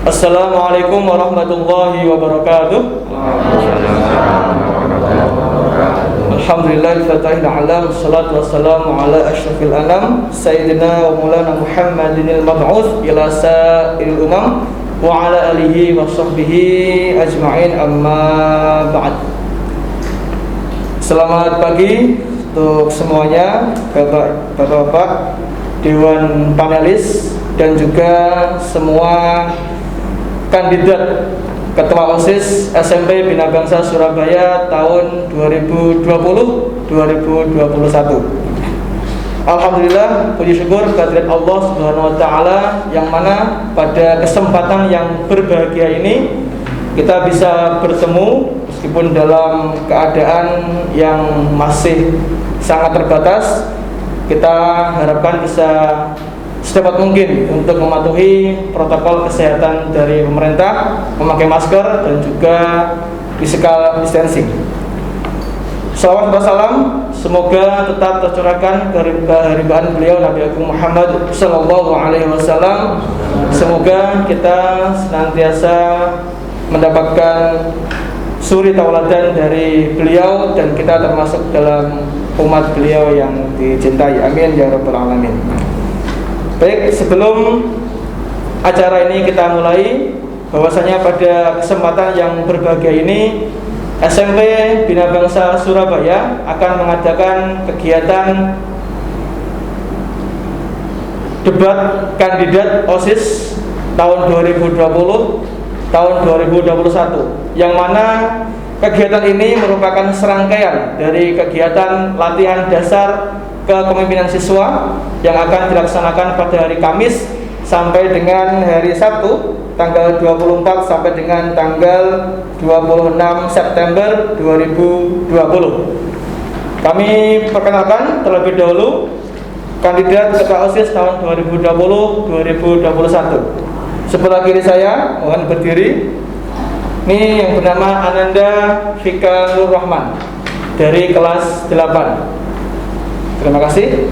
Assalamualaikum warahmatullahi wabarakatuh. Alhamdulillah fatahil alam, salatu wassalamu ala asyrafil anam, sayyidina wa maulana Muhammadinil mab'uts ila sa'il umam wa ala alihi wa sahbihi ajma'in, amma ba'd. Selamat pagi untuk semuanya, bapak-bapak, dewan panelis, dan juga semua kandidat Ketua OSIS SMP Bina Bangsa Surabaya tahun 2020-2021. Alhamdulillah, puji syukur kehadirat Allah Subhanahu wa taala yang mana pada kesempatan yang berbahagia ini kita bisa bertemu meskipun dalam keadaan yang masih sangat terbatas. Kita harapkan bisa sedapat mungkin untuk mematuhi protokol kesehatan dari pemerintah, memakai masker dan juga physical distancing. Salawat dan salam semoga tetap tercurahkan kehadiran beliau Nabi Agung Muhammad sallallahu alaihi wasallam. Semoga kita senantiasa mendapatkan suri tauladan dari beliau dan kita termasuk dalam umat beliau yang dicintai. Amin ya rabbal alamin. Baik, sebelum acara ini kita mulai, bahwasanya pada kesempatan yang berbahagia ini SMP Bina Bangsa Surabaya akan mengadakan kegiatan debat kandidat OSIS tahun 2020 tahun 2021, yang mana kegiatan ini merupakan serangkaian dari kegiatan latihan dasar kepemimpinan siswa yang akan dilaksanakan pada hari Kamis sampai dengan hari Sabtu tanggal 24 sampai dengan tanggal 26 September 2020. Kami perkenalkan terlebih dahulu kandidat Ketua OSIS tahun 2020-2021. Sebelah kiri saya, mohon berdiri. Ini yang bernama Ananda Fika Nur Rahman dari kelas 8. Terima kasih.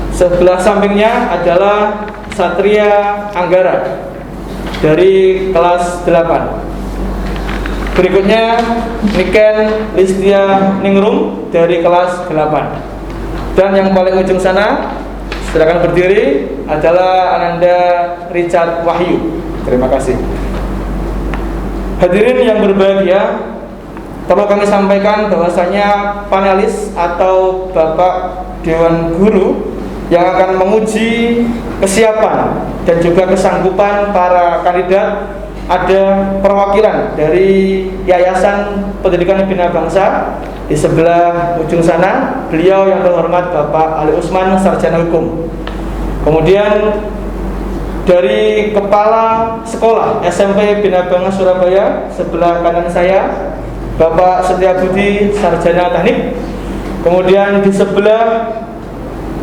Sebelah sampingnya adalah Satria Anggara dari kelas 8. Berikutnya Niken Listia Ningrum dari kelas 8. Dan yang paling ujung sana, silakan berdiri, adalah Ananda Richard Wahyu. Terima kasih. Hadirin yang berbahagia, perlu kami sampaikan bahwasanya panelis atau Bapak Dewan Guru yang akan menguji kesiapan dan juga kesanggupan para kandidat, ada perwakilan dari Yayasan Pendidikan Bina Bangsa di sebelah ujung sana, beliau yang terhormat Bapak Ali Usman, Sarjana Hukum. Kemudian dari Kepala Sekolah SMP Bina Bangsa Surabaya sebelah kanan saya, Bapak Setiabudi, Sarjana Teknik. Kemudian di sebelah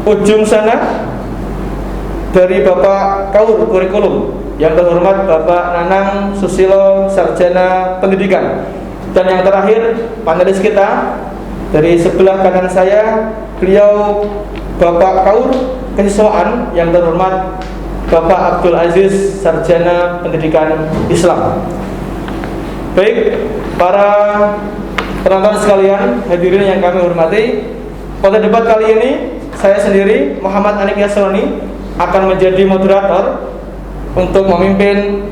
ujung sana dari Bapak Kaur Kurikulum yang terhormat Bapak Nanang Susilo, Sarjana Pendidikan. Dan yang terakhir panelis kita dari sebelah kanan saya, beliau Bapak Kaur Kesiswaan yang terhormat Bapak Abdul Aziz, Sarjana Pendidikan Islam. Baik, para penonton sekalian, hadirin yang kami hormati, pada debat kali ini saya sendiri, Muhammad Anik Yasroni, akan menjadi moderator untuk memimpin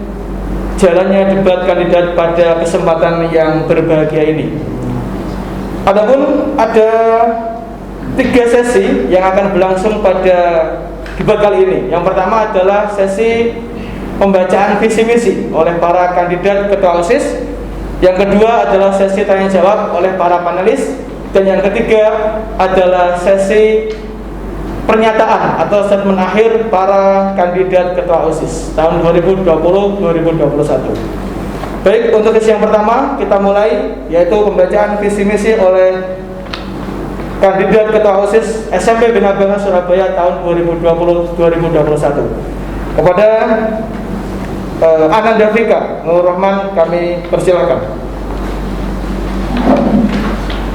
jalannya debat kandidat pada kesempatan yang berbahagia ini. Adapun ada 3 sesi yang akan berlangsung pada debat kali ini. Yang pertama adalah sesi pembacaan visi misi oleh para kandidat Ketua OSIS. Yang kedua adalah sesi tanya jawab oleh para panelis, dan yang ketiga adalah sesi pernyataan atau statement akhir para kandidat Ketua OSIS tahun 2020-2021. Baik, untuk sesi yang pertama kita mulai, yaitu pembacaan visi misi oleh kandidat Ketua OSIS SMP Bina Bangsa Surabaya tahun 2020-2021. Kepada Ananda Fika Nur Rahman kami persilakan.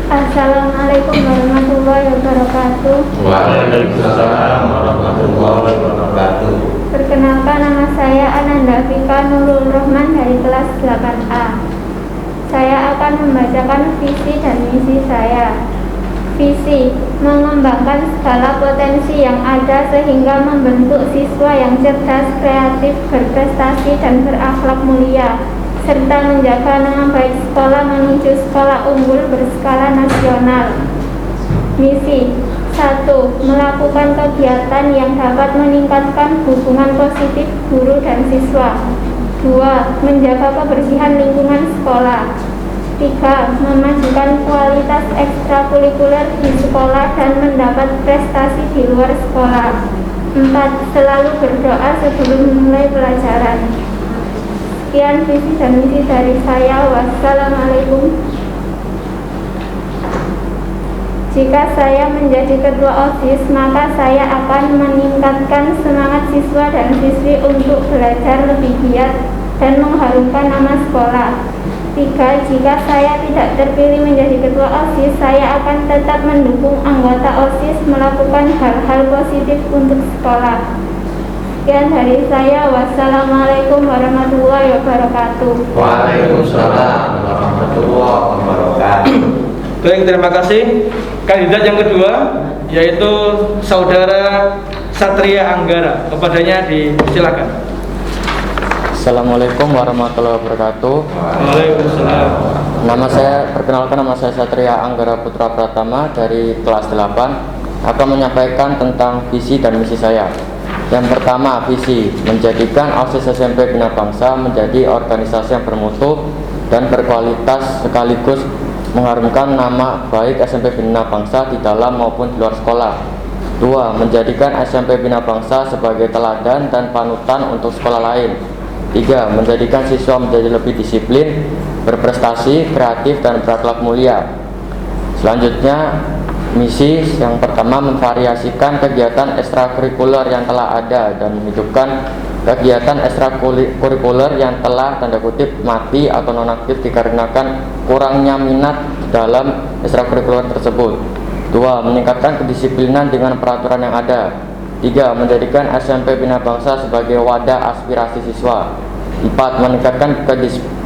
Assalamualaikum warahmatullahi wabarakatuh. Waalaikumsalam warahmatullahi wabarakatuh. Perkenalkan, nama saya Ananda Fika Nurul Rahman dari kelas 8A. Saya akan membacakan visi dan misi saya. Visi: mengembangkan segala potensi yang ada sehingga membentuk siswa yang cerdas, kreatif, berprestasi, dan berakhlak mulia, serta menjaga nama baik sekolah menuju sekolah unggul berskala nasional. Misi: 1. Melakukan kegiatan yang dapat meningkatkan hubungan positif guru dan siswa. 2. Menjaga kebersihan lingkungan sekolah. 3. Memajukan kualitas ekstrakurikuler di sekolah dan mendapat prestasi di luar sekolah. 4. Selalu berdoa sebelum memulai pelajaran. Sekian visi dan misi dari saya. Wassalamualaikum. Jika saya menjadi ketua OSIS, maka saya akan meningkatkan semangat siswa dan siswi untuk belajar lebih giat dan mengharumkan nama sekolah. 3. Jika saya tidak terpilih menjadi ketua OSIS, saya akan tetap mendukung anggota OSIS melakukan hal-hal positif untuk sekolah. Sekian dari saya. Wassalamualaikum warahmatullahi wabarakatuh. Waalaikumsalam warahmatullahi wabarakatuh. Baik, terima kasih. Kandidat yang kedua yaitu Saudara Satria Anggara. Kepadanya disilakan. Assalamualaikum warahmatullahi wabarakatuh. Waalaikumsalam. Perkenalkan, nama saya Satria Anggara Putra Pratama dari kelas 8, akan menyampaikan tentang visi dan misi saya. Yang pertama, visi: menjadikan OSIS SMP Bina Bangsa menjadi organisasi yang bermutu dan berkualitas sekaligus mengharumkan nama baik SMP Bina Bangsa di dalam maupun di luar sekolah. 2. Menjadikan SMP Bina Bangsa sebagai teladan dan panutan untuk sekolah lain. 3. Menjadikan siswa menjadi lebih disiplin, berprestasi, kreatif, dan berakhlak mulia. Selanjutnya, misi yang pertama: memvariasikan kegiatan ekstrakurikuler yang telah ada dan menghidupkan kegiatan ekstrakurikuler yang telah tanda kutip mati atau nonaktif dikarenakan kurangnya minat dalam ekstrakurikuler tersebut. 2. Meningkatkan kedisiplinan dengan peraturan yang ada. 3. Menjadikan SMP Bina Bangsa sebagai wadah aspirasi siswa. 4. Meningkatkan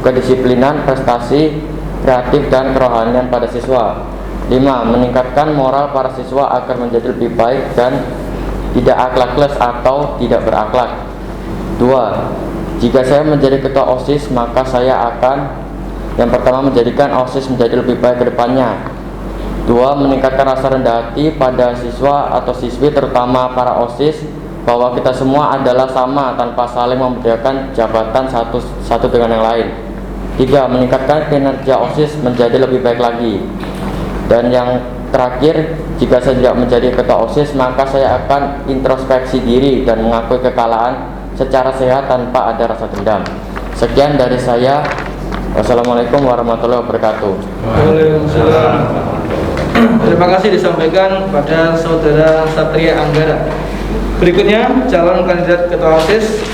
kedisiplinan, prestasi, kreatif, dan kerohanian pada siswa. 5. Meningkatkan moral para siswa agar menjadi lebih baik dan tidak akhlakles atau tidak berakhlak. 2. Jika saya menjadi ketua OSIS, maka saya akan yang pertama menjadikan OSIS menjadi lebih baik ke depannya. 2. Meningkatkan rasa rendah hati pada siswa atau siswi, terutama para OSIS, bahwa kita semua adalah sama tanpa saling membedakan jabatan satu dengan yang lain. 3. Meningkatkan kinerja OSIS menjadi lebih baik lagi. Dan yang terakhir, jika saya tidak menjadi ketua OSIS, maka saya akan introspeksi diri dan mengakui kekalahan secara sehat tanpa ada rasa dendam. Sekian dari saya. Wassalamualaikum warahmatullahi wabarakatuh. Waalaikumsalam. Terima kasih disampaikan pada Saudara Satria Anggara. Berikutnya calon kandidat ketua OSIS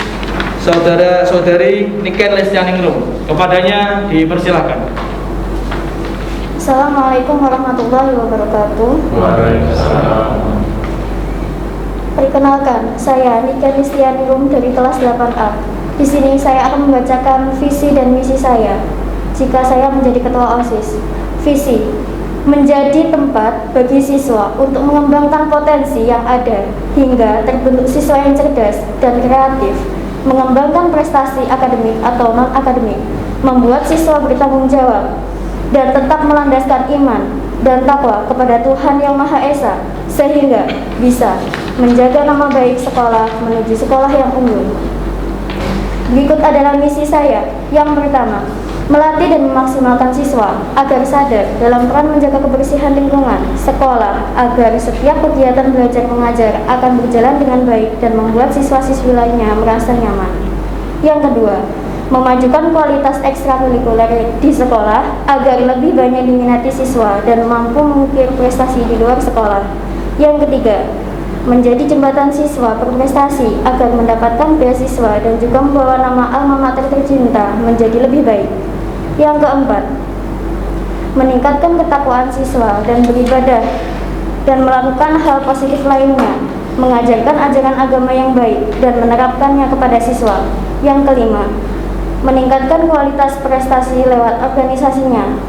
Saudari Niken Lestianingrum. Kepadanya dipersilakan. Assalamualaikum warahmatullahi wabarakatuh. Waalaikumsalam. Perkenalkan, saya Niken Lestianingrum dari kelas 8A. Di sini saya akan membacakan visi dan misi saya jika saya menjadi ketua OSIS. Visi: menjadi tempat bagi siswa untuk mengembangkan potensi yang ada hingga terbentuk siswa yang cerdas dan kreatif, mengembangkan prestasi akademik atau non-akademik, membuat siswa bertanggung jawab, dan tetap melandaskan iman dan takwa kepada Tuhan Yang Maha Esa, sehingga bisa menjaga nama baik sekolah menuju sekolah yang unggul. Berikut adalah misi saya. Yang pertama, melatih dan memaksimalkan siswa agar sadar dalam peran menjaga kebersihan lingkungan sekolah, agar setiap kegiatan belajar mengajar akan berjalan dengan baik dan membuat siswa-siswi lainnya merasa nyaman. Yang kedua, memajukan kualitas ekstrakurikuler di sekolah agar lebih banyak diminati siswa dan mampu mengukir prestasi di luar sekolah. Yang ketiga, menjadi jembatan siswa berprestasi agar mendapatkan beasiswa dan juga membawa nama alma mater tercinta menjadi lebih baik. Yang keempat, meningkatkan ketakwaan siswa dan beribadah dan melakukan hal positif lainnya mengajarkan ajaran agama yang baik dan menerapkannya kepada siswa. Yang kelima, meningkatkan kualitas prestasi lewat organisasinya,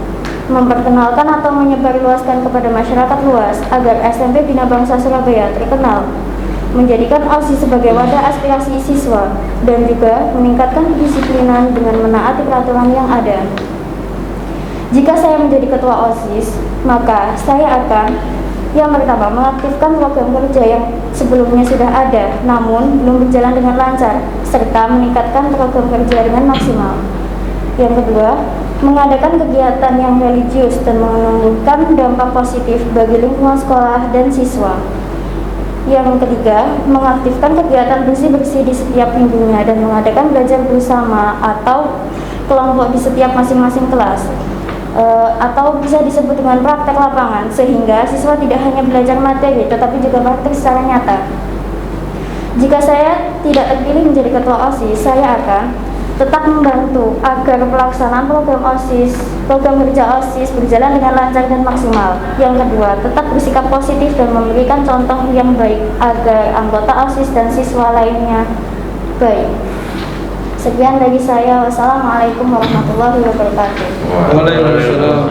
memperkenalkan atau menyebarluaskan kepada masyarakat luas agar SMP Bina Bangsa Surabaya terkenal, menjadikan OSIS sebagai wadah aspirasi siswa, dan juga meningkatkan kedisiplinan dengan menaati peraturan yang ada. Jika saya menjadi ketua OSIS, maka saya akan yang pertama mengaktifkan program kerja yang sebelumnya sudah ada namun belum berjalan dengan lancar, serta meningkatkan program kerja dengan maksimal. Yang kedua, mengadakan kegiatan yang religius dan menumbuhkan dampak positif bagi lingkungan sekolah dan siswa. Yang ketiga, mengaktifkan kegiatan bersih-bersih di setiap minggunya dan mengadakan belajar bersama atau kelompok di setiap masing-masing kelas, atau bisa disebut dengan praktek lapangan, sehingga siswa tidak hanya belajar materi tetapi juga praktek secara nyata. Jika saya tidak terpilih menjadi ketua OSIS, saya akan tetap membantu agar pelaksanaan program kerja OSIS berjalan dengan lancar dan maksimal. Yang kedua, tetap bersikap positif dan memberikan contoh yang baik agar anggota OSIS dan siswa lainnya baik. Sekian dari saya. Wassalamualaikum warahmatullahi wabarakatuh. Waalaikumsalam.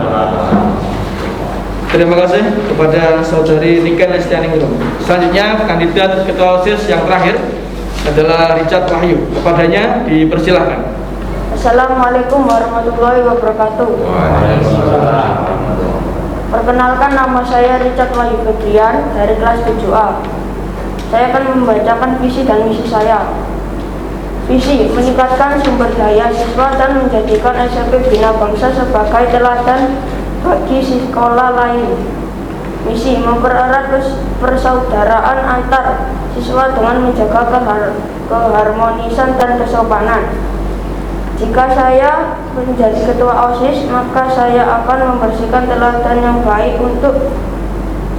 Terima kasih kepada Saudari Niken Estianingrum. Selanjutnya kandidat ketua OSIS yang terakhir adalah Richard Wahyu. Kepadanya dipersilahkan. Assalamualaikum warahmatullahi wabarakatuh. Waalaikumsalam. Perkenalkan, nama saya Richard Wahyu Febrian dari kelas 7A. Saya akan membacakan visi dan misi saya. Visi, meningkatkan sumber daya siswa dan menjadikan SMP Bina Bangsa sebagai teladan bagi sekolah lain. Misi, mempererat persaudaraan antar siswa dengan menjaga keharmonisan dan kesopanan. Jika saya menjadi ketua OSIS, maka saya akan membersihkan teladan yang baik untuk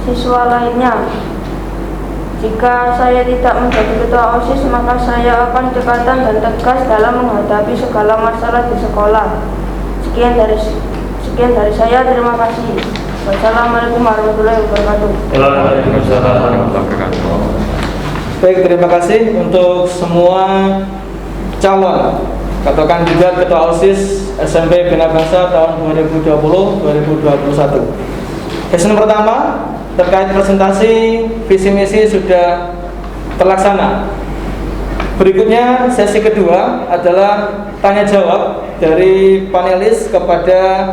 siswa lainnya. Jika saya tidak menjadi ketua OSIS, maka saya akan cekatan dan tegas dalam menghadapi segala masalah di sekolah. Sekian dari saya, terima kasih. Wassalamualaikum warahmatullahi wabarakatuh. Waalaikumsalam warahmatullahi wabarakatuh. Baik, terima kasih untuk semua calon atau kandidat ketua OSIS SMP Bina Bangsa tahun 2020-2021. Sesi pertama terkait presentasi visi misi sudah terlaksana. Berikutnya sesi kedua adalah tanya jawab dari panelis kepada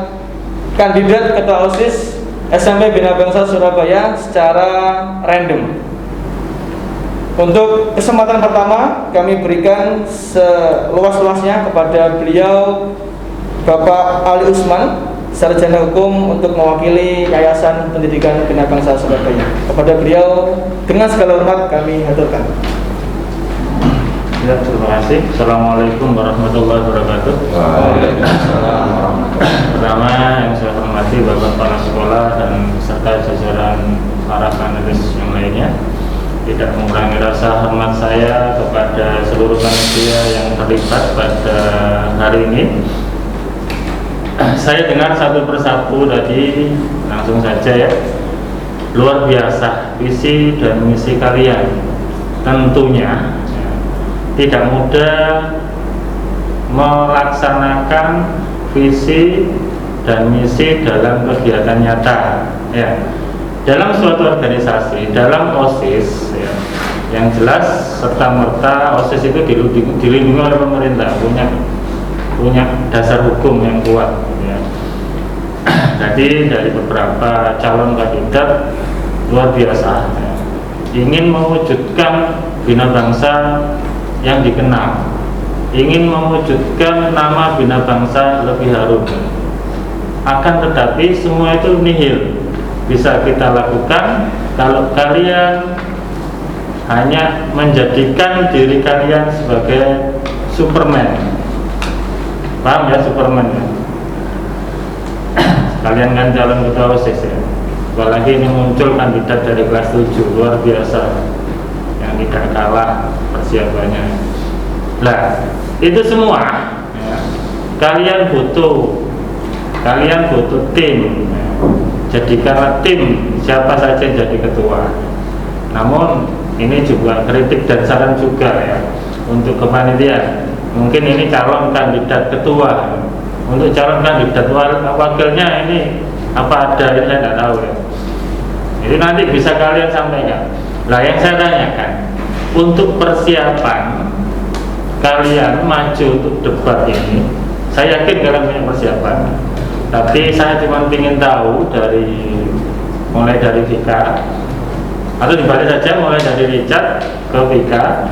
kandidat ketua OSIS SMP Bina Bangsa Surabaya secara random. Untuk kesempatan pertama kami berikan seluas-luasnya kepada beliau Bapak Ali Usman, Sarjana Hukum, untuk mewakili Yayasan Pendidikan Bina Bangsa Surabaya. Kepada beliau dengan segala hormat kami haturkan. Ya, terima kasih. Assalamualaikum warahmatullahi wabarakatuh. Waalaikumsalam warahmatullahi wabarakatuh. Pertama yang saya hormati Bapak Kepala Sekolah dan serta jajaran para panelis yang lainnya. Tidak mengurangi rasa hormat saya kepada seluruh panitia yang terlibat pada hari ini. Saya dengar satu persatu tadi, langsung saja ya. Luar biasa visi dan misi kalian. Tentunya tidak mudah melaksanakan visi dan misi dalam kegiatan nyata ya. Dalam suatu organisasi, dalam OSIS ya, yang jelas serta-merta OSIS itu dilindungi oleh pemerintah, punya dasar hukum yang kuat ya. Jadi dari beberapa calon kandidat luar biasa ya, ingin mewujudkan Bina Bangsa yang dikenal, ingin mewujudkan nama Bina Bangsa lebih harum. Akan tetapi semua itu nihil bisa kita lakukan kalau kalian hanya menjadikan diri kalian sebagai Superman. Paham ya, Superman ya? Kalian kan calon ketua OSIS ya. Apalagi ini muncul kandidat dari kelas 7, luar biasa, yang tidak kalah persiapannya. Nah, itu semua ya, kalian butuh tim ya. Jadikanlah tim siapa saja yang jadi ketua. Namun ini juga kritik dan saran juga ya untuk kepanitiaan. Mungkin ini calon kandidat ketua. Untuk calon kandidat wakilnya ini apa ada, ini saya tidak tahu ya. Jadi nanti bisa kalian sampaikan. Lah yang saya tanyakan, untuk persiapan kalian maju untuk debat ini, saya yakin kalian punya persiapan. Tapi saya cuma ingin tahu mulai dari Vika, atau dibalik saja mulai dari Richard ke Vika,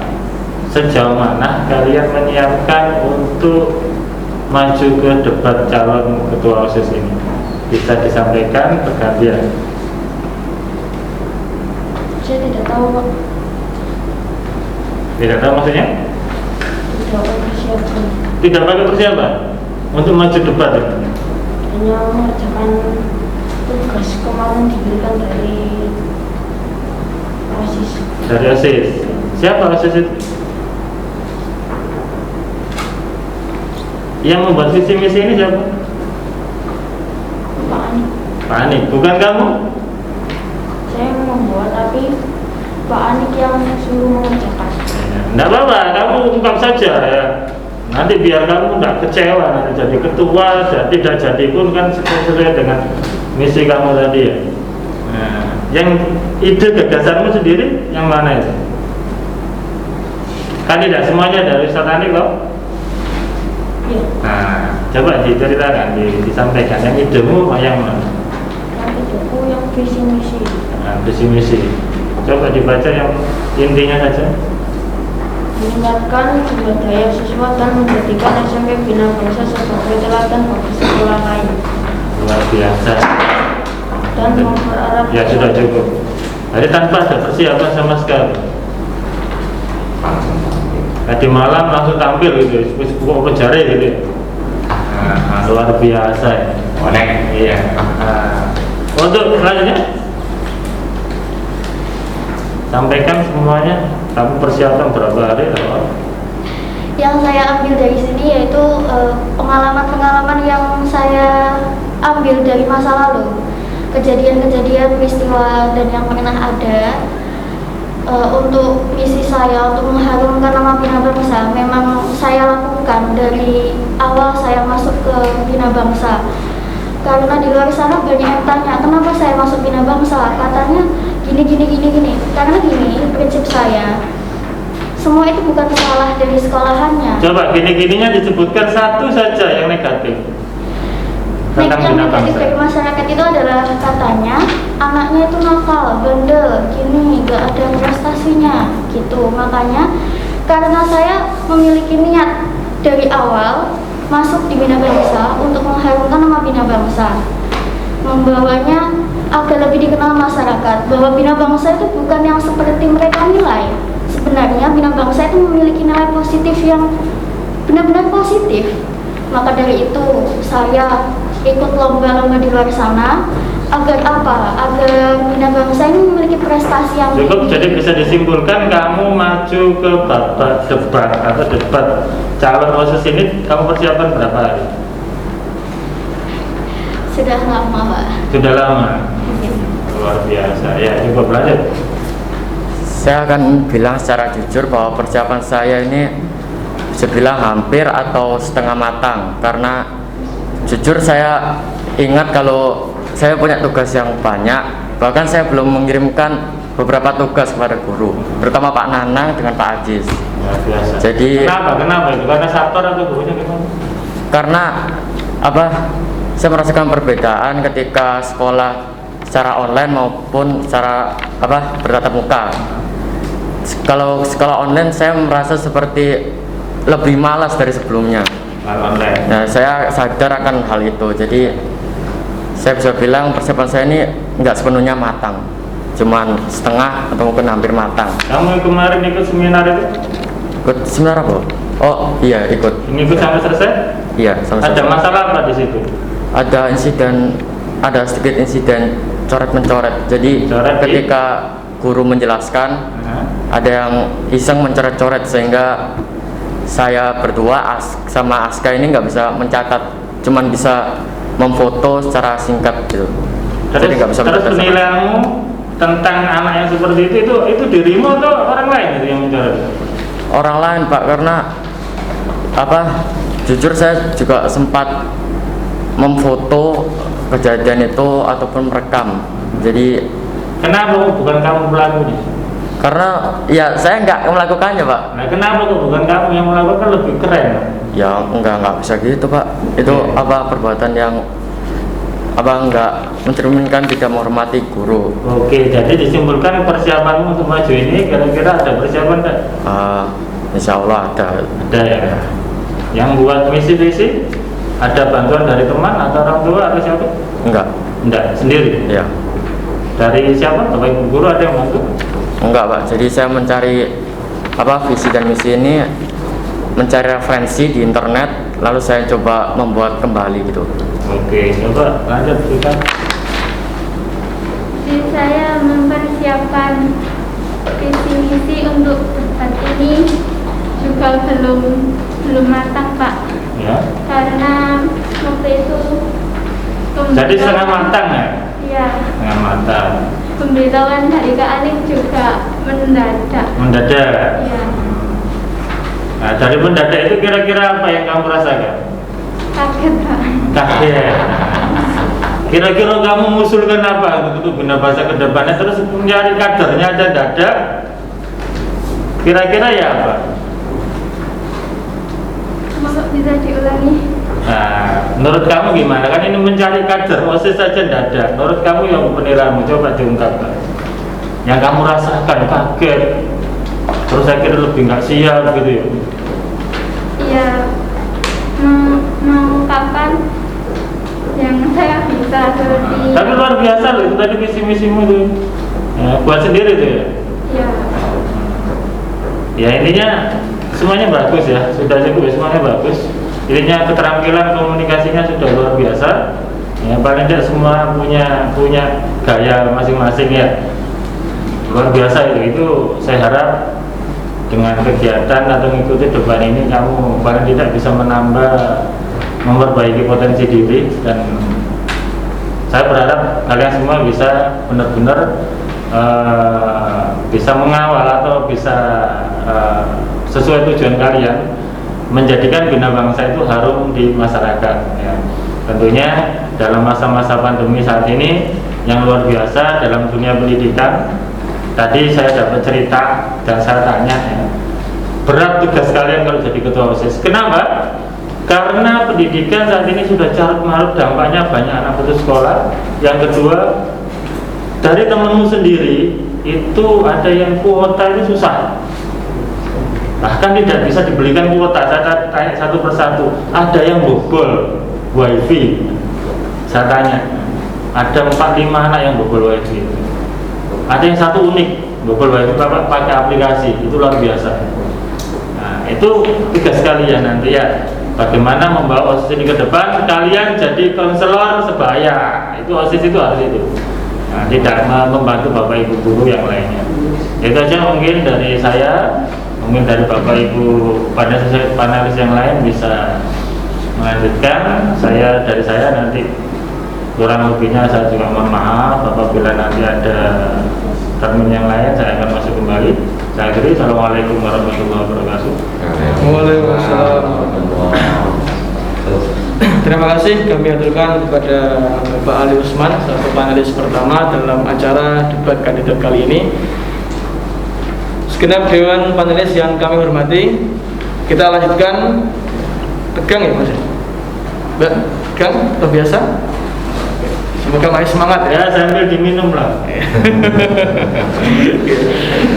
sejauh mana kalian menyiapkan untuk maju ke debat calon ketua OSIS ini. Bisa disampaikan pergantian. Saya tidak tahu, Pak. Tidak tahu maksudnya? Tidak persiapan. Tidak pakai persiapan untuk maju debat ya? Hanya mengerjakan tugas kemarin diberikan dari OSIS. Dari OSIS. Siapa OSIS itu? Yang membuat visi misi ini siapa? Pak Ani. Pak Ani, bukan kamu? Saya membuat, tapi Pak Ani yang suruh mengerjakan. Tidak apa-apa, kamu ungkap saja ya. Nanti biar kamu tidak kecewa nanti jadi ketua, tidak jadi pun kan sesuai dengan misi kamu tadi ya. Nah, yang ide gagasanmu sendiri yang mana itu? Kan tidak semuanya dari Ustaz Ani kok. Iya. Nah, coba diceritakan, disampaikan yang idemu yang mana? Yang itu yang visi misi. Nah, visi misi. Coba dibaca yang intinya saja. Meningkatkan sumber daya siswa dan menjadikan SMP Bina Bangsa sebagai teladan bagi sekolah lain. Luar biasa. Dan memperharap. Ya sudah cukup. Jadi tanpa ada persiapan sama sekali. Tadi malam langsung tampil gitu, pukul jari gitu. Nah, luar biasa ya. Konek. Iya. Nah, untuk selanjutnya sampaikan semuanya. Kamu persiapan berapa hari atau? Yang saya ambil dari sini yaitu pengalaman-pengalaman yang saya ambil dari masa lalu, kejadian-kejadian, peristiwa dan yang pernah ada. Untuk misi saya untuk mengharumkan nama Bina Bangsa memang saya lakukan dari awal saya masuk ke Bina Bangsa. Karena di luar sana banyak yang tanya kenapa saya masuk Bina Bangsa, katanya gini. Karena gini, prinsip saya, semua itu bukan salah dari sekolahannya. Coba gini-gininya disebutkan satu saja yang negatif tentang Yang Bina negatif dari Bangsa. masyarakat itu adalah katanya anaknya itu nakal, bandel, gini, gak ada prestasinya gitu. Makanya karena saya memiliki niat dari awal masuk di Bina Bangsa untuk mengharumkan nama Bina Bangsa, membawanya agar lebih dikenal masyarakat bahwa Bina Bangsa itu bukan yang seperti mereka nilai. Sebenarnya Bina Bangsa itu memiliki nilai positif yang benar-benar positif. Maka dari itu saya ikut lomba-lomba di luar sana agar apa? Agar Bina Bangsa ini memiliki prestasi yang Cukup, jadi bisa disimpulkan kamu maju ke babak debat atau debat calon OSIS ini kamu persiapan berapa hari? sudah lama, Pak. Sudah lama. Luar biasa. Ya, coba belajar. Saya akan bilang secara jujur bahwa persiapan saya ini bisa bilang hampir atau setengah matang, karena jujur saya ingat kalau saya punya tugas yang banyak, bahkan saya belum mengirimkan beberapa tugas kepada guru, terutama Pak Nanang dengan Pak Ajis. Luar biasa. Jadi Kenapa itu? Karena sabar atau gurunya gimana? karena apa? Saya merasakan perbedaan ketika sekolah secara online maupun secara bertatap muka. Kalau sekolah online saya merasa seperti lebih malas dari sebelumnya. Kalau online. Nah, saya sadar akan hal itu. Jadi saya bisa bilang persiapan saya ini nggak sepenuhnya matang, cuman setengah atau mungkin hampir matang. Kamu kemarin ikut seminar itu? Ikut seminar apa? Oh iya, ikut. Ikut sampai selesai? Iya, sama Ada masalah apa di situ? Ada sedikit insiden coret-mencoret. Jadi Coret ketika guru menjelaskan, ada yang iseng mencoret-coret sehingga saya berdua sama Aska ini nggak bisa mencatat, cuman bisa memfoto secara singkat gitu. Jadi nggak bisa Terus mencatat sama- penilaianmu tentang anak yang seperti itu dirimu atau orang lain itu yang mencoret? Orang lain Pak, karena jujur saya juga sempat memfoto kejadian itu ataupun merekam. Jadi kenapa bukan kamu pelakunya? karena ya saya nggak melakukannya Pak. Nah kenapa kok bukan kamu yang melakukan, lebih keren? Ya nggak bisa gitu Pak. Itu perbuatan yang nggak mencerminkan tidak menghormati guru. Oke, jadi disimpulkan persiapanmu untuk maju ini kira-kira ada persiapan enggak? Insya Allah ada. Ada ya. Yang buat misi-misi ada bantuan dari teman atau orang tua atau siapa? Enggak, sendiri. Ya. Dari siapa? Bapak Ibu guru ada yang bantu? Enggak Pak. Jadi saya mencari visi dan misi ini, mencari referensi di internet, lalu saya coba membuat kembali gitu. Oke, coba lanjut kita. Jadi saya mempersiapkan visi misi untuk debat ini juga belum matang Pak. Ya. Karena waktu itu Jadi setengah matang ya? Iya. Setengah matang. Pemberitahuan dari Kak Anik juga mendadak. Mendadak. Iya. Nah, dari mendadak itu kira-kira apa yang kamu rasakan? Kaget Pak. Kaget. Kira-kira kamu mengusulkan apa untuk guna bahasa kedepannya, terus mencari kadernya aja dadak? Kira-kira ya apa? Maksud bisa diulangi? Nah, menurut kamu gimana? Kan ini mencari kader, OSIS saja dadak. Menurut kamu yang penilaianmu coba diungkapkan. Yang kamu rasakan kaget, terus akhirnya lebih nggak siap gitu ya? Iya. Mengungkapkan yang saya bisa seperti. Tapi luar biasa loh itu tadi visi-misimu itu. Ya, buat sendiri tuh ya? Iya. Ya intinya semuanya bagus ya, sudah cukup ya, semuanya bagus. Intinya keterampilan komunikasinya sudah luar biasa. Ya paling tidak semua punya gaya masing-masing ya. Luar biasa itu saya harap dengan kegiatan atau mengikuti debat ini kamu paling tidak bisa memperbaiki potensi diri, dan saya berharap kalian semua bisa benar-benar bisa mengawal atau bisa sesuai tujuan kalian menjadikan Bina Bangsa itu harum di masyarakat ya. Tentunya dalam masa-masa pandemi saat ini yang luar biasa dalam dunia pendidikan, tadi saya dapat cerita dan saya tanya ya, berat tugas kalian kalau jadi ketua OSIS. Kenapa? Karena pendidikan saat ini sudah carut marut, dampaknya banyak anak putus sekolah. Yang kedua, dari temanmu sendiri itu ada yang kuota itu susah, bahkan tidak bisa dibelikan kuota. Saya tanya satu persatu, ada yang bobol wifi, saya tanya ada 4-5 anak yang bobol wifi, ada yang satu unik bobol wifi pakai aplikasi, itu luar biasa. Nah itu tugas kalian nanti ya, bagaimana membawa OSIS ini ke depan. Kalian jadi konselor sebaya, itu OSIS itu harus itu. Nah, tidak membantu Bapak Ibu guru yang lainnya. Itu aja mungkin dari saya. Mungkin dari Bapak Ibu panelis yang lain bisa melanjutkan. Dari saya nanti kurang lebihnya saya juga mohon maaf apabila nanti ada termin yang lain, saya akan masuk kembali. Saya akhiri. Assalamualaikum warahmatullahi wabarakatuh. Waalaikumsalam. Terima kasih kami aturkan kepada Bapak Ali Usman selaku panelis pertama dalam acara debat kandidat kali ini. Segenap dewan panelis yang kami hormati, kita lanjutkan. Tegang ya Mas? Mbak, tegang atau biasa? Semoga masih semangat ya. Ya sambil diminum lah.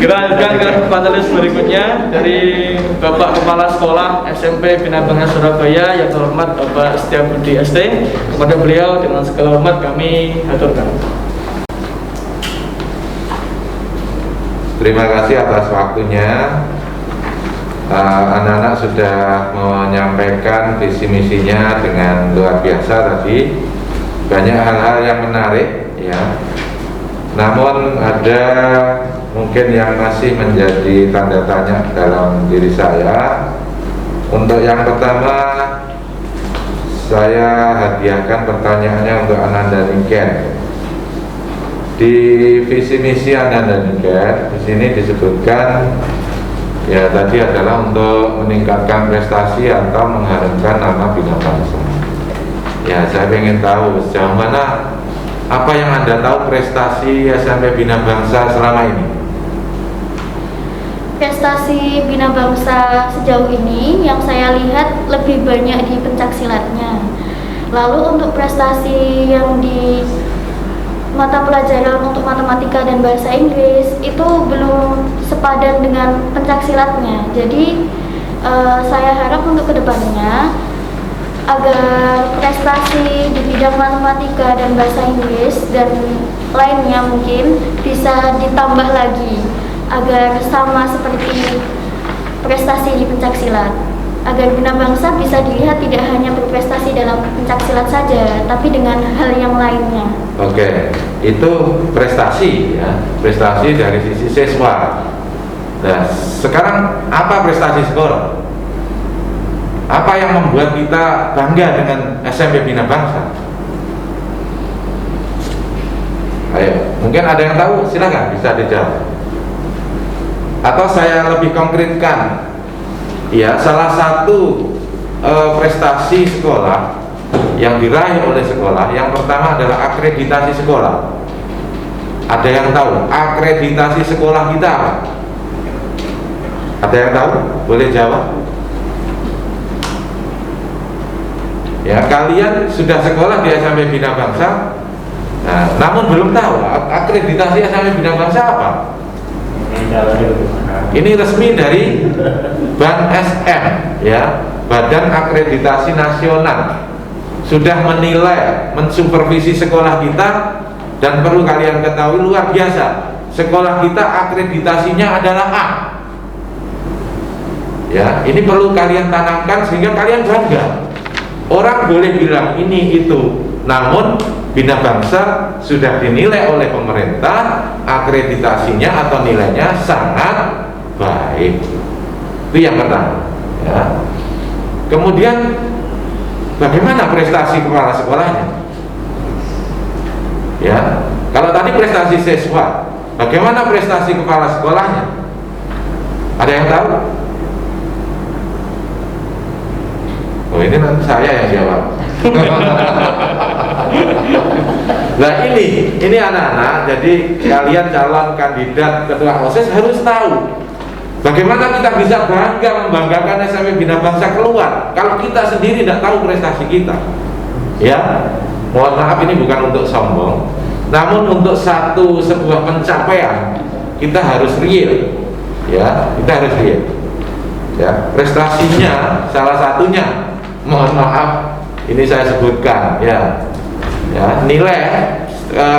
Kita lanjutkan ke panelis berikutnya dari Bapak Kepala Sekolah SMP Bina Bangsa Surabaya yang terhormat Bapak Setiabudi ST. Kepada beliau dengan segala hormat kami aturkan. Terima kasih atas waktunya. Anak-anak sudah menyampaikan visi misinya dengan luar biasa tadi. Banyak hal-hal yang menarik ya. Namun ada mungkin yang masih menjadi tanda tanya dalam diri saya. Untuk yang pertama, saya hadiahkan pertanyaannya untuk Ananda Niken. di visi misi Anda dan Niken di sini disebutkan ya tadi adalah untuk meningkatkan prestasi atau mengharumkan nama bina bangsa. Ya, saya ingin tahu sejauh mana apa yang Anda tahu prestasi SMP Bina Bangsa selama ini. Prestasi Bina Bangsa sejauh ini yang saya lihat lebih banyak di pencaksilatnya. Lalu untuk prestasi yang di mata pelajaran untuk matematika dan bahasa Inggris itu belum sepadan dengan pencaksilatnya. Jadi saya harap untuk kedepannya agar prestasi di bidang matematika dan bahasa Inggris dan lainnya mungkin bisa ditambah lagi agar sama seperti prestasi di pencaksilat, agar Bina Bangsa bisa dilihat tidak hanya berprestasi dalam pencaksilat saja, tapi dengan hal yang lainnya. Oke, itu prestasi ya, prestasi dari sisi siswa. Nah, sekarang apa prestasi sekolah? Apa yang membuat kita bangga dengan SMP Bina Bangsa? Ayo, mungkin ada yang tahu, silakan bisa dijawab. Atau saya lebih konkretkan, ya salah satu prestasi sekolah yang diraih oleh sekolah yang pertama adalah akreditasi sekolah. Ada yang tahu akreditasi sekolah kita apa? Ada yang tahu? Boleh jawab? Ya, kalian sudah sekolah di SMP Bina Bangsa, nah, namun belum tahu akreditasi SMP Bina Bangsa apa? Ini resmi dari BAN SM, ya, Badan Akreditasi Nasional, sudah menilai, mensupervisi sekolah kita, dan perlu kalian ketahui luar biasa, sekolah kita akreditasinya adalah A. Ya, ini perlu kalian tanamkan sehingga kalian bangga. Orang boleh bilang ini itu, namun Bina Bangsa sudah dinilai oleh pemerintah, akreditasinya atau nilainya sangat baik. Itu yang pertama. Ya. Kemudian bagaimana prestasi kepala sekolahnya? Ya, kalau tadi prestasi siswa, bagaimana prestasi kepala sekolahnya? Ada yang tahu? Oh, ini nanti saya yang jawab. Nah, ini anak-anak, jadi kalian calon kandidat ketua OSIS harus tahu bagaimana kita bisa bangga membanggakan SMP Bina Bangsa keluar kalau kita sendiri tidak tahu prestasi kita. Ya, mohon maaf ini bukan untuk sombong, namun untuk sebuah pencapaian kita harus real. Ya, kita harus real. Ya, prestasinya salah satunya, mohon maaf ini saya sebutkan ya, nilai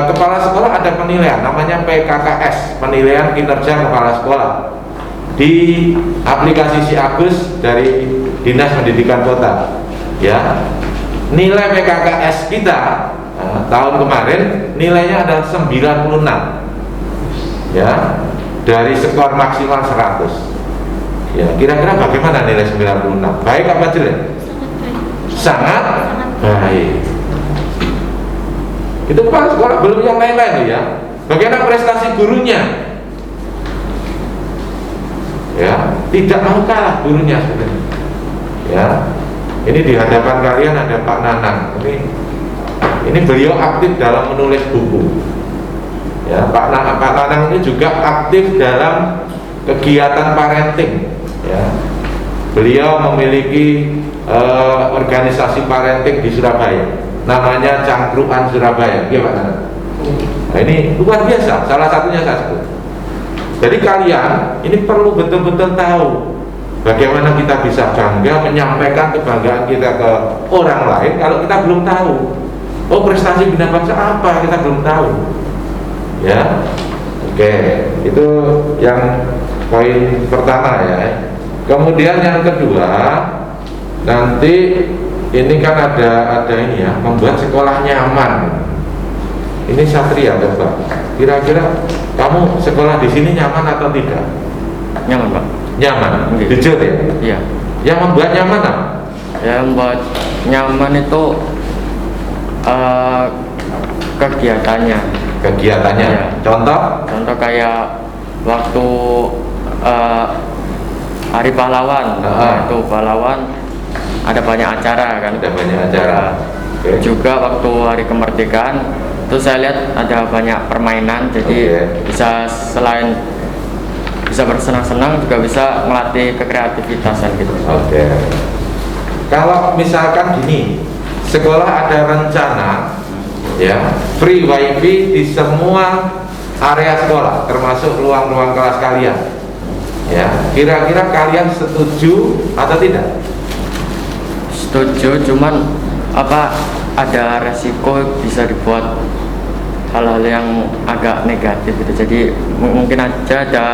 kepala sekolah ada penilaian namanya PKKS, penilaian kinerja kepala sekolah di aplikasi Si Agus dari Dinas Pendidikan Kota. Ya, nilai PKKS kita tahun kemarin nilainya adalah 96. Ya, dari skor maksimal 100. Ya, kira-kira bagaimana nilai 96? Baik apa jelek? Sangat baik. Itu kepala sekolah, belum yang lain-lain ya. Bagaimana prestasi gurunya? Ya, tidak mau kalah gurunya sebenarnya. Ya, ini di hadapan kalian ada Pak Nanang. Ini beliau aktif dalam menulis buku. Ya, Pak Nanang ini juga aktif dalam kegiatan parenting. Ya, beliau memiliki organisasi parenting di Surabaya, namanya Cangkruan Surabaya. Ya, Pak Nanang. Nah, ini luar biasa, salah satunya saya sebut. Jadi kalian ini perlu betul-betul tahu bagaimana kita bisa bangga menyampaikan kebanggaan kita ke orang lain kalau kita belum tahu. Oh, prestasi Bina Bangsa apa? Kita belum tahu. Ya, oke, itu yang poin pertama ya. Kemudian yang kedua, nanti ini kan ada ini ya, membuat sekolah nyaman. Ini Satria, Pak. Kira-kira kamu sekolah di sini nyaman atau tidak? Nyaman, Pak. Nyaman, Okay. jujur ya. Iya. Yang membuat nyaman apa? Yang membuat nyaman itu kegiatannya. kegiatannya. Iya. Contoh? Contoh kayak waktu Hari Pahlawan, waktu pahlawan ada banyak acara kan. Ada banyak acara. Oke. Juga waktu Hari Kemerdekaan itu saya lihat ada banyak permainan, jadi bisa selain bisa bersenang-senang juga bisa melatih kekreativitasan gitu. Oke. Kalau misalkan gini, sekolah ada rencana ya free wifi di semua area sekolah, termasuk ruang-ruang kelas kalian. Ya, kira-kira kalian setuju atau tidak? Setuju, cuman apa ada resiko bisa dibuat hal-hal yang agak negatif gitu. Jadi mungkin aja ada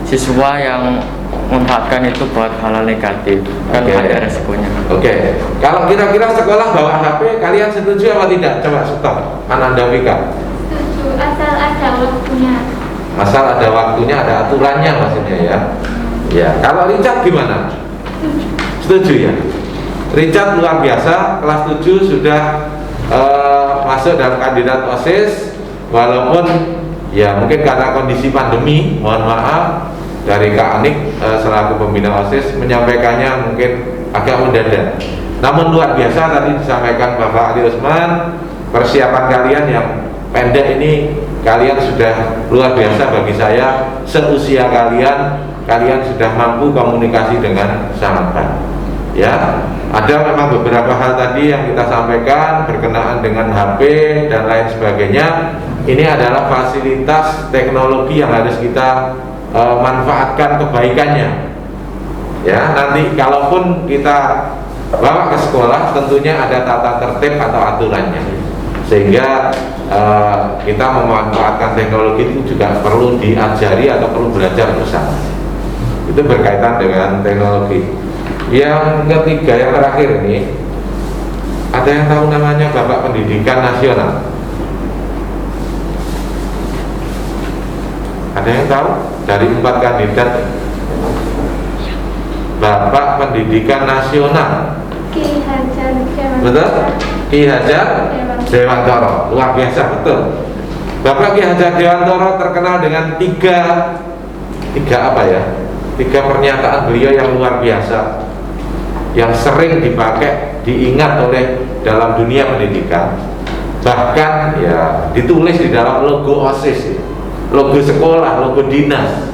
siswa yang memanfaatkan itu buat hal-hal negatif, kan ada resikonya. Oke. Kalau kira-kira sekolah bawa HP, kalian setuju apa tidak? Coba stop. Ananda Vika. Setuju, asal ada waktunya. Asal ada waktunya, ada aturannya maksudnya ya. Ya. Kalau Richard gimana? Setuju ya. Richard luar biasa, kelas 7 sudah masuk dalam kandidat OSIS, walaupun ya mungkin karena kondisi pandemi, mohon maaf dari Kak Anik selaku pembina OSIS menyampaikannya mungkin agak mendadak. Namun luar biasa tadi disampaikan Bapak Ali Usman, persiapan kalian yang pendek ini kalian sudah luar biasa bagi saya. Seusia kalian sudah mampu komunikasi dengan sangat baik. Ya, ada memang beberapa hal tadi yang kita sampaikan berkenaan dengan HP dan lain sebagainya. Ini adalah fasilitas teknologi yang harus kita manfaatkan kebaikannya. Ya, nanti kalaupun kita bawa ke sekolah, tentunya ada tata tertib atau aturannya, sehingga kita memanfaatkan teknologi itu juga perlu diajari atau perlu belajar bersama. Itu berkaitan dengan teknologi. Yang ketiga, yang terakhir ini, ada yang tahu namanya Bapak Pendidikan Nasional? Ada yang tahu? Dari 4 kandidat, Bapak Pendidikan Nasional. Ki Hajar Dewantoro. Betul? Ki Hajar Dewantoro. Luar biasa, betul. Bapak Ki Hajar Dewantoro terkenal dengan tiga apa ya? 3 pernyataan beliau yang luar biasa, yang sering dipakai, diingat oleh dalam dunia pendidikan. Bahkan ya ditulis di dalam logo OSIS, logo sekolah, logo dinas.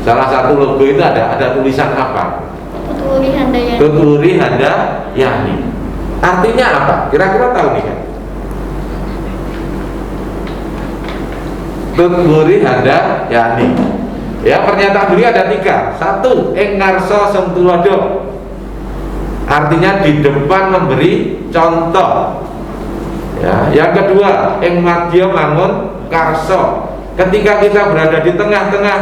Salah satu logo itu ada tulisan apa? Tuturi Handayani. Tuturi Handayani. Artinya apa? Kira-kira tahu nih kan? Tuturi Handayani. Ya, pernyataan beliau ada 3. 1, ing ngarsa sentulodo. Artinya di depan memberi contoh. Ya, yang kedua, ing madya mangun karso. Ketika kita berada di tengah-tengah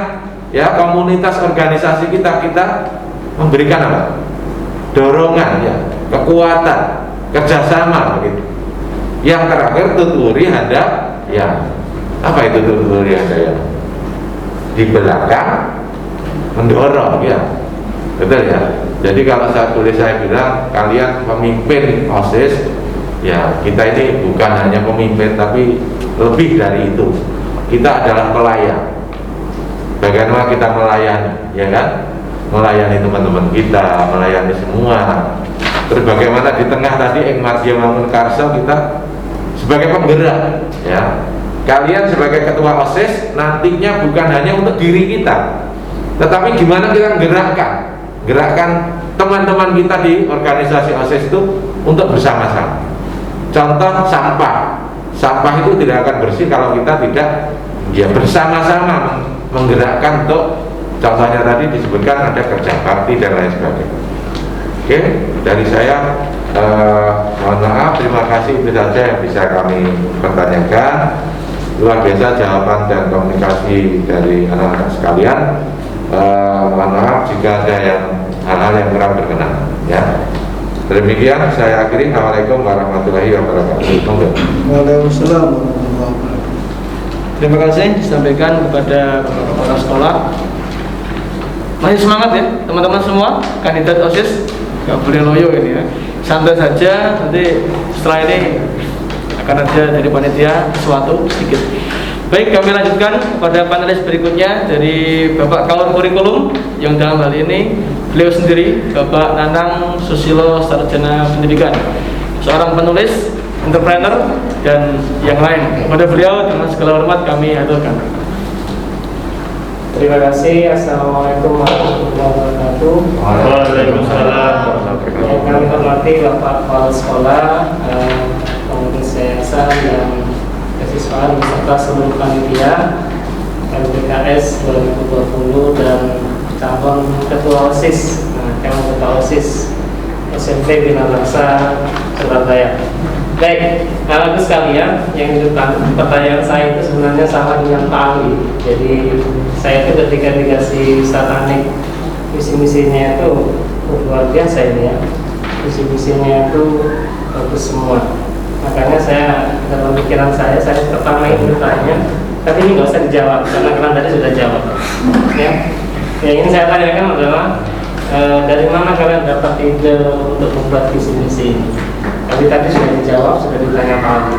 ya komunitas organisasi kita memberikan apa? Dorongan ya, kekuatan, kerjasama begitu. Yang terakhir tuturi handayani. Apa itu tuturi handayani? Di belakang mendorong ya. Betul ya. Jadi kalau saya bilang kalian pemimpin OSIS, ya kita ini bukan hanya pemimpin tapi lebih dari itu. Kita adalah pelayan. Bagaimana kita melayani, ya kan? Melayani teman-teman kita, melayani semua. Terus bagaimana di tengah tadi ing madya mangun karso kita sebagai penggerak, ya. Kalian sebagai ketua OSIS nantinya bukan hanya untuk diri kita, tetapi gimana kita gerakkan teman-teman kita di organisasi OSIS itu untuk bersama-sama. Contoh sampah itu tidak akan bersih kalau kita tidak ya bersama-sama menggerakkan untuk, contohnya tadi disebutkan ada kerja bakti dan lain sebagainya. Oke, dari saya mohon maaf, terima kasih, itu saja yang bisa kami pertanyakan. Luar biasa jawaban dan komunikasi dari anak-anak sekalian. Mohon maaf jika ada yang hal-hal yang kurang berkenan ya. Demikian saya akhiri. Assalamualaikum warahmatullahi wabarakatuh. Waalaikumsalam warahmatullahi wabarakatuh. Terima kasih disampaikan kepada kepala sekolah. Masih semangat ya teman-teman semua kandidat OSIS, nggak boleh loyo ini ya. Santai saja, nanti setelah ini akan ada dari panitia sesuatu sedikit. Baik, kami lanjutkan pada panelis berikutnya dari Bapak Kaur Kurikulum yang dalam hal ini beliau sendiri Bapak Nanang Susilo Sarjana Pendidikan, seorang penulis, entrepreneur dan yang lain. Kepada beliau dengan segala hormat kami aturkan. Terima kasih. Assalamualaikum warahmatullahi wabarakatuh. Waalaikumsalam. Yang kami hormati Bapak Kepala Sekolah, pengurus yayasan dan kesiswaan beserta seluruh panitia LPKS 2020 dan calon ketua OSIS, calon ketua OSIS SMP Bina Bangsa Surabaya. Baik, Bapak sekalian, yang di depan pertanyaan saya itu sebenarnya sama dengan Pak Ali. Jadi saya itu ketika dikasih satanik visi-misinya itu luar biasa ini ya. Visi-misinya itu bagus semua. Makanya saya dalam pikiran saya pertama itu bertanya, tapi ini nggak usah dijawab karena kalian tadi sudah jawab. Ya, yang ingin saya tanyakan adalah dari mana kalian dapat ide untuk membuat visi-misi ini? Tapi tadi sudah dijawab, sudah ditanya Pak Ali.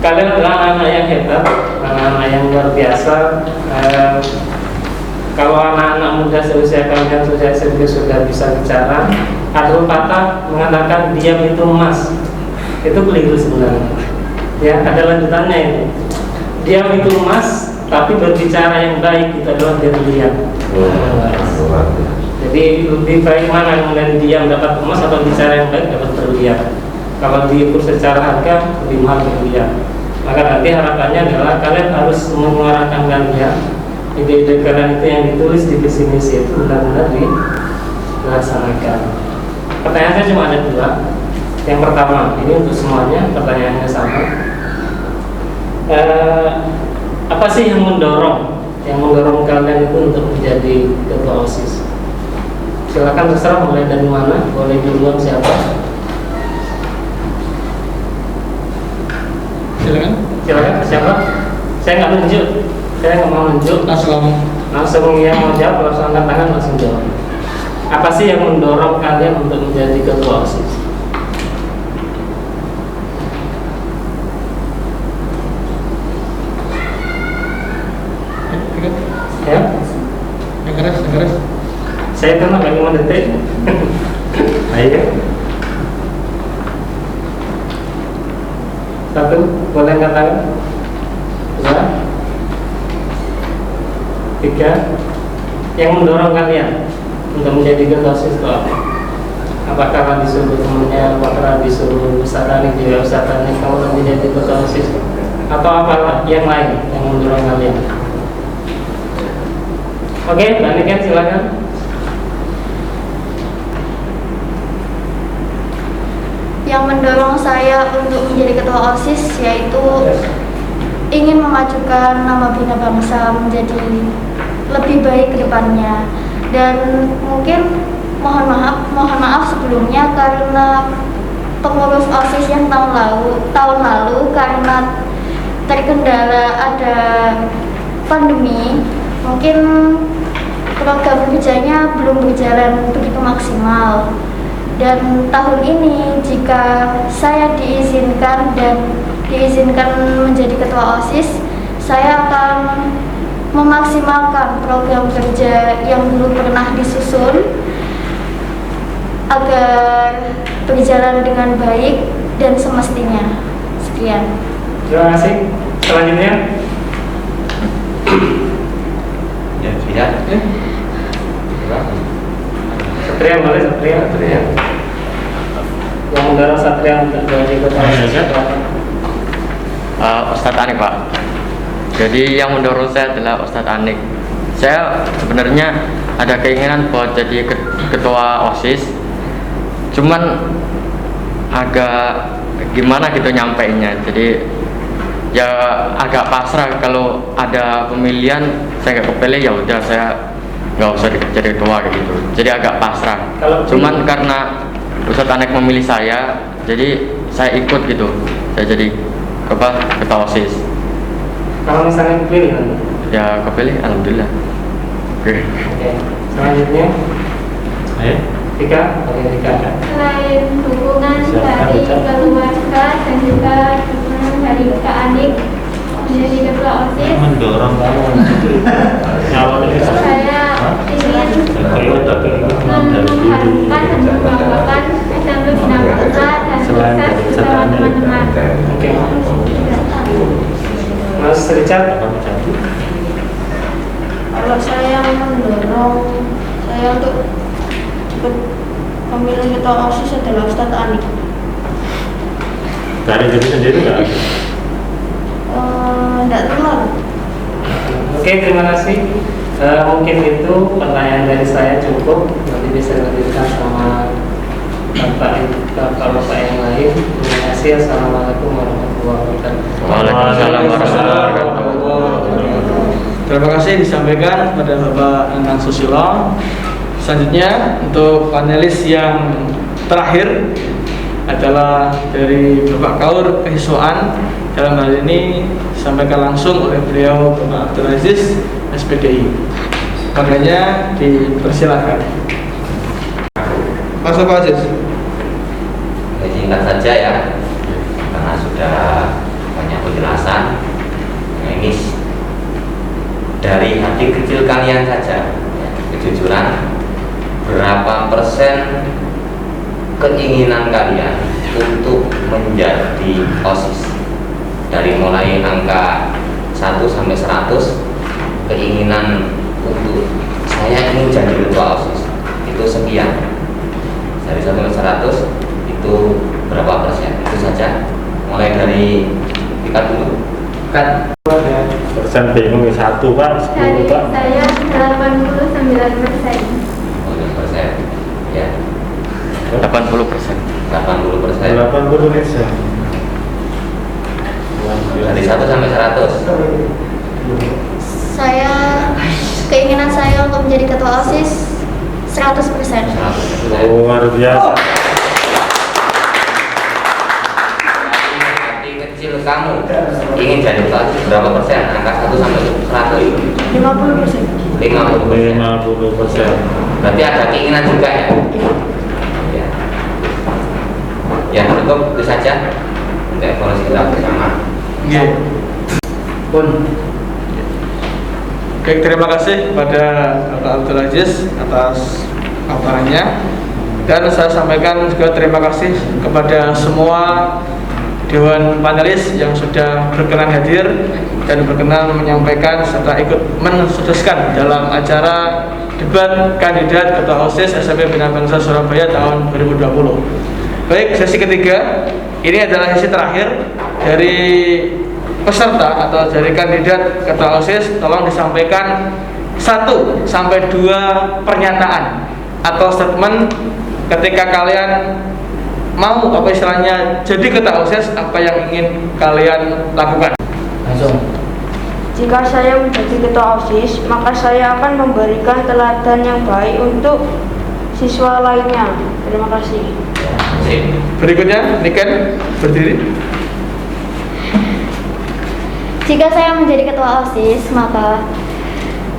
Kalian adalah anak-anak yang hebat, anak-anak yang luar biasa. Kalau anak-anak muda seusia kalian seusia SMP sudah bisa bicara, ada pepatah mengatakan diam itu emas. Itu keliru sebenarnya. Ya, ada lanjutannya itu. Diam itu emas, tapi berbicara yang baik itu adalah berlian. Jadi lebih baik mana kemudian diam dapat emas atau bicara yang baik dapat berlian. Kalau diukur secara harga lebih mahal berlian. Maka nanti harapannya adalah kalian harus mengeluarkan kalian ide-ide kalian itu yang ditulis di visi misi itu benar-benar dilaksanakan. Pertanyaan saya cuma ada dua. Yang pertama, ini untuk semuanya pertanyaannya sama. Apa sih yang mendorong kalian itu untuk menjadi ketua OSIS? Silakan terserah mulai dari mana, boleh duluan siapa? Silakan siapa? Saya nggak nunjuk, saya nggak mau nunjuk. Langsung yang mau jawab, langsung angkat tangan, langsung jawab. Apa sih yang mendorong kalian untuk menjadi ketua OSIS? Ya? Yang keras. Saya kena lagi mendetik. Ayo. Satu, boleh katakan? Dua, tiga. Yang mendorong kalian untuk menjadi ketua OSIS itu apa? Apakah karena disuruh temannya, apakah disuruh satanik juga satanik kamu menjadi ketua OSIS? Atau apa yang lain yang mendorong kalian? Oke, lanjutkan silakan. Yang mendorong saya untuk menjadi ketua OSIS yaitu ingin memajukan nama Bina Bangsa menjadi lebih baik ke depannya. Dan mungkin mohon maaf sebelumnya karena pengurus OSIS yang tahun lalu karena terkendala ada pandemi, mungkin program kerjanya belum berjalan begitu maksimal. Dan tahun ini jika saya diizinkan menjadi ketua OSIS, saya akan memaksimalkan program kerja yang dulu pernah disusun agar berjalan dengan baik dan semestinya. Sekian. Terima kasih. Selanjutnya. Ya. Satria boleh, Satria. Yang mendorong Satria untuk jadi ketua OSIS. Ustadz Anik, Pak. Jadi yang mendorong saya adalah Ustadz Anik. Saya sebenarnya ada keinginan buat jadi ketua OSIS, cuman agak gimana gitu nyampeinnya. Jadi ya agak pasrah kalau ada pemilihan saya nggak kepilih, ya udah saya nggak usah jadi ketua gitu. Jadi agak pasrah. Cuman karena Ustadz Anik memilih saya, jadi saya ikut gitu. Saya jadi ketua OSIS. Kalau misalnya kepilih, ya kepilih, alhamdulillah. Oke. Selanjutnya. Tika, oke Tika. Selain dukungan Silakan, dari Richard. keluarga dan juga dukungan dari Kak Anik menjadi ketua OSIS, Mendorong kamu. saya ingin mengharumkan dan membanggakan SMP Bina Putra dan sukses bersama teman-teman. Oke. Mas Richard. Kalau saya mendorong saya untuk ikut pemilihan ketua OSIS adalah Ustadz Anik. Dari diri sendiri nggak? Tidak terlalu. Oke, terima kasih. Mungkin itu pertanyaan dari saya cukup. Nanti bisa dilanjutkan sama bapak yang lain. Terima kasih. Assalamualaikum warahmatullahi wabarakatuh. Waalaikumsalam warahmatullahi wabarakatuh. Terima kasih disampaikan kepada Bapak Anang Susilo. Selanjutnya untuk panelis yang terakhir adalah dari Bapak Kaur Kehisuan. Dalam hal ini disampaikan langsung oleh beliau Bapak Abdul Aziz SPDI. Makanya dipersilakan. Mas Bapak Aziz. Singkat saja ya, karena sudah banyak penjelasan. Nah, ini dari hati kecil kalian saja, ya, kejujuran, berapa persen keinginan kalian untuk menjadi OSIS? Dari mulai angka 1 sampai 100, keinginan untuk saya ingin jadi ketua OSIS itu sekian. Dari 1 sampai 100 itu berapa persen? Itu saja. Mulai dari kita dulu. Kan Persen bingung 1 Pak, 10 Dari Pak. saya 89%. 10%, ya, 80%. 80%. 80%. Dari 1 sampai 100. Saya keinginan saya untuk menjadi ketua OSIS 100%. 100%. Luar biasa. Hati kecil kamu ingin jadi ketua OSIS berapa persen? Angka 1 sampai 100. 50%. 50%. 50%. Berarti ada keinginan juga ya? Ya. Ya, cukup itu saja untuk evaluasi kita bersama. Iya. Pun. Oke, terima kasih kepada Bapak Abdul Aziz atas paparannya. Dan saya sampaikan juga terima kasih kepada semua dewan panelis yang sudah berkenan hadir dan berkenan menyampaikan serta ikut mensukseskan dalam acara debat kandidat ketua OSIS SMP Bina Bangsa Surabaya tahun 2020. Baik, sesi ketiga ini adalah sesi terakhir dari peserta atau dari kandidat ketua OSIS. Tolong disampaikan 1 sampai 2 pernyataan atau statement ketika kalian mau apa istilahnya jadi ketua OSIS, apa yang ingin kalian lakukan. Langsung. Jika saya menjadi ketua OSIS, maka saya akan memberikan teladan yang baik untuk siswa lainnya. Terima kasih. Berikutnya, Niken berdiri. Jika saya menjadi ketua OSIS, maka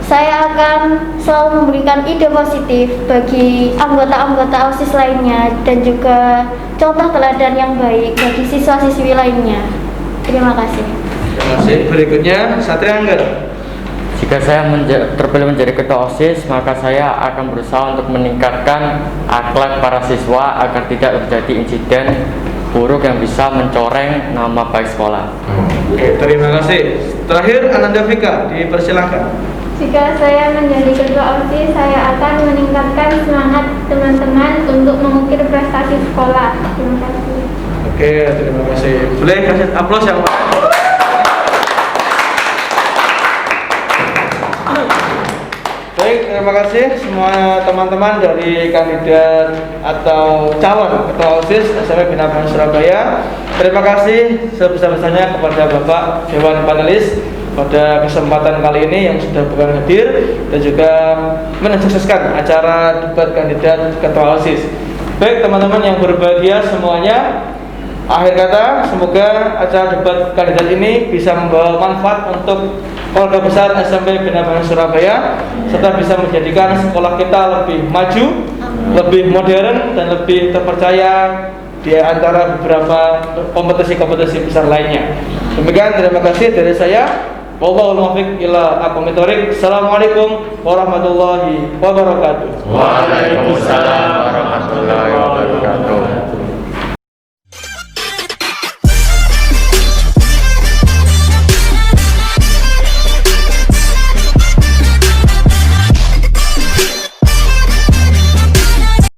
saya akan selalu memberikan ide positif bagi anggota-anggota OSIS lainnya dan juga contoh teladan yang baik bagi siswa-siswi lainnya. Terima kasih. Terima kasih. Berikutnya, Satria Angger. Jika saya terpilih menjadi ketua OSIS, maka saya akan berusaha untuk meningkatkan akhlak para siswa agar tidak terjadi insiden buruk yang bisa mencoreng nama baik sekolah. Oke, terima kasih. Terakhir, Ananda Vika, dipersilahkan. Jika saya menjadi ketua OSIS, saya akan meningkatkan semangat teman-teman untuk mengukir prestasi sekolah. Terima kasih. Oke, terima kasih. Boleh kasih aplaus yang baik, terima kasih semua teman-teman dari kandidat atau calon ketua OSIS SMP Bina Bangsa Surabaya. Terima kasih sebesar-besarnya kepada Bapak Dewan Panelis pada kesempatan kali ini yang sudah berkenan hadir dan juga mensukseskan acara debat kandidat ketua OSIS. Baik teman-teman yang berbahagia semuanya, akhir kata semoga acara debat kandidat ini bisa membawa manfaat untuk keluarga besar SMP Bina Bangsa Surabaya serta bisa menjadikan sekolah kita lebih maju, lebih modern dan lebih terpercaya di antara beberapa kompetisi-kompetisi besar lainnya. Demikian, terima kasih dari saya. Wallahul muwaffiq ila aqwamit thoriq. Assalamualaikum warahmatullahi wabarakatuh. Waalaikumsalam